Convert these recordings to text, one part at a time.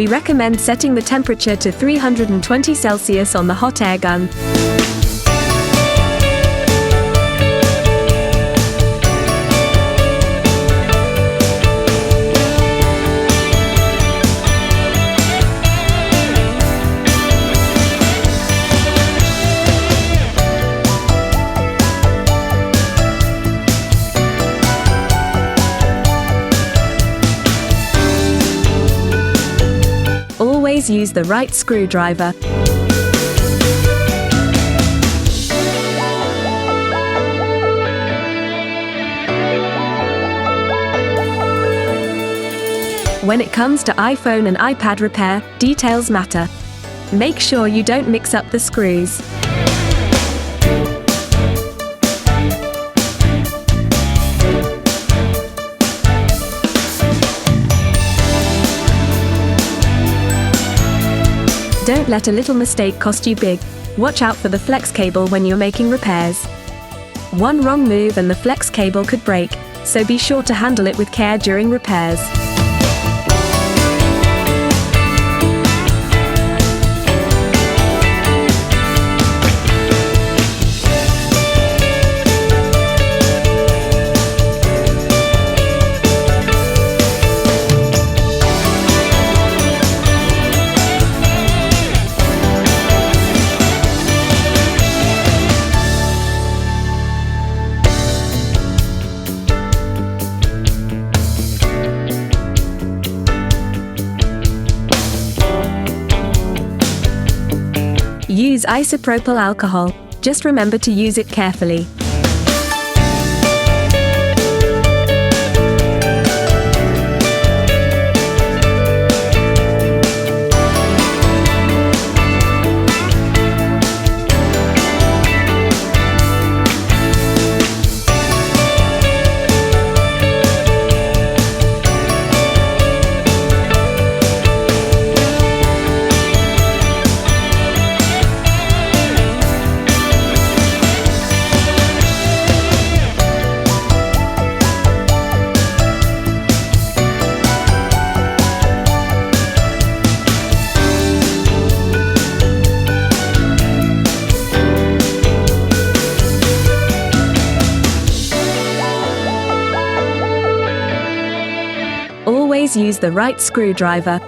We recommend setting the temperature to 320 Celsius on the hot air gun. Always use the right screwdriver. When it comes to iPhone and iPad repair, details matter. Make sure you don't mix up the screws. Don't let a little mistake cost you big. Watch out for the flex cable when you're making repairs. One wrong move and the flex cable could break, so be sure to handle it with care during repairs. Use isopropyl alcohol. Just remember to use it carefully. Always use the right screwdriver.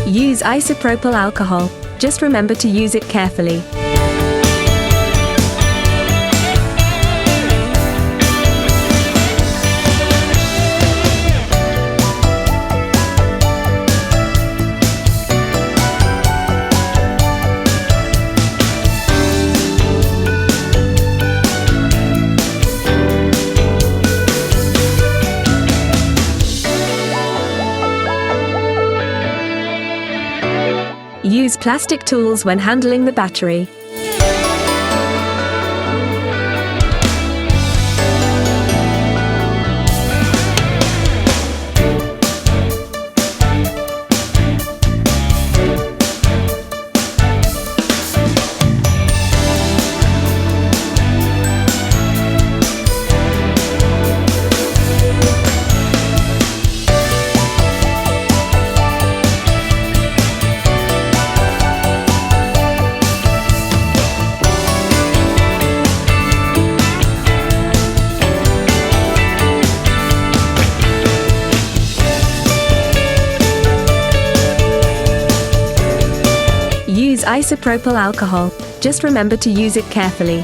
Use isopropyl alcohol. Just remember to use it carefully. Use plastic tools when handling the battery. is isopropyl alcohol. Just remember to use it carefully.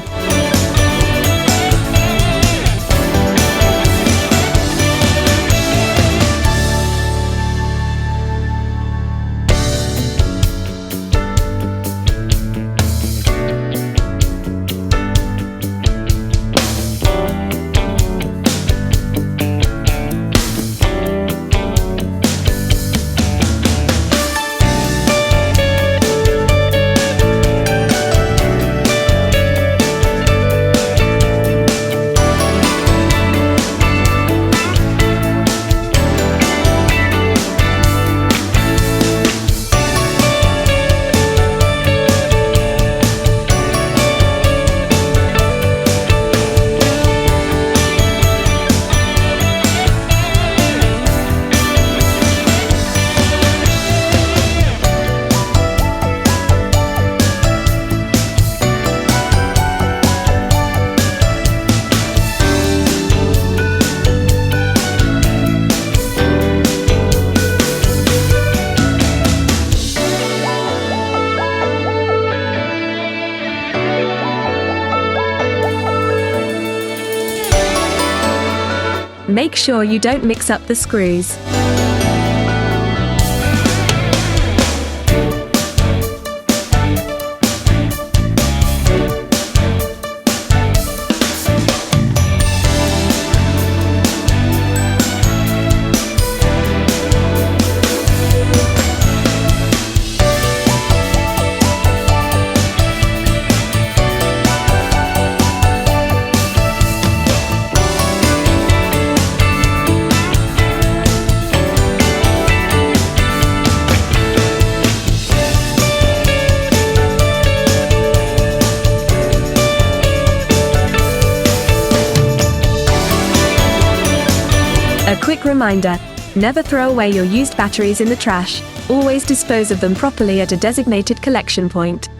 Make sure you don't mix up the screws. A quick reminder, never throw away your used batteries in the trash, always dispose of them properly at a designated collection point.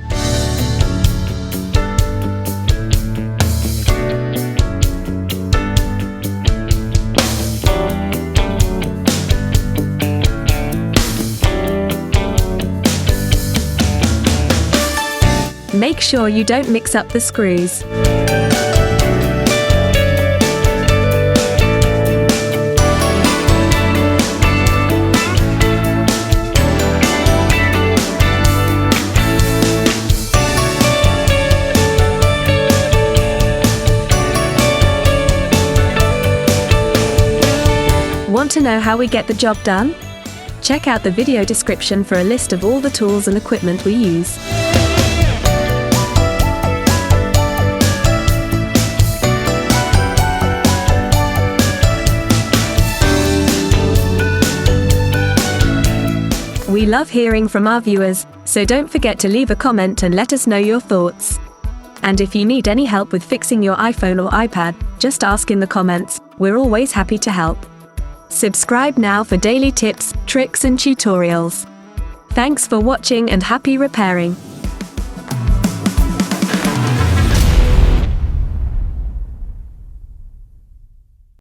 Make sure you don't mix up the screws. Want to know how we get the job done? Check out the video description for a list of all the tools and equipment we use. We love hearing from our viewers, so don't forget to leave a comment and let us know your thoughts. And if you need any help with fixing your iPhone or iPad, just ask in the comments, we're always happy to help. Subscribe now for daily tips, tricks and tutorials. Thanks for watching and happy repairing.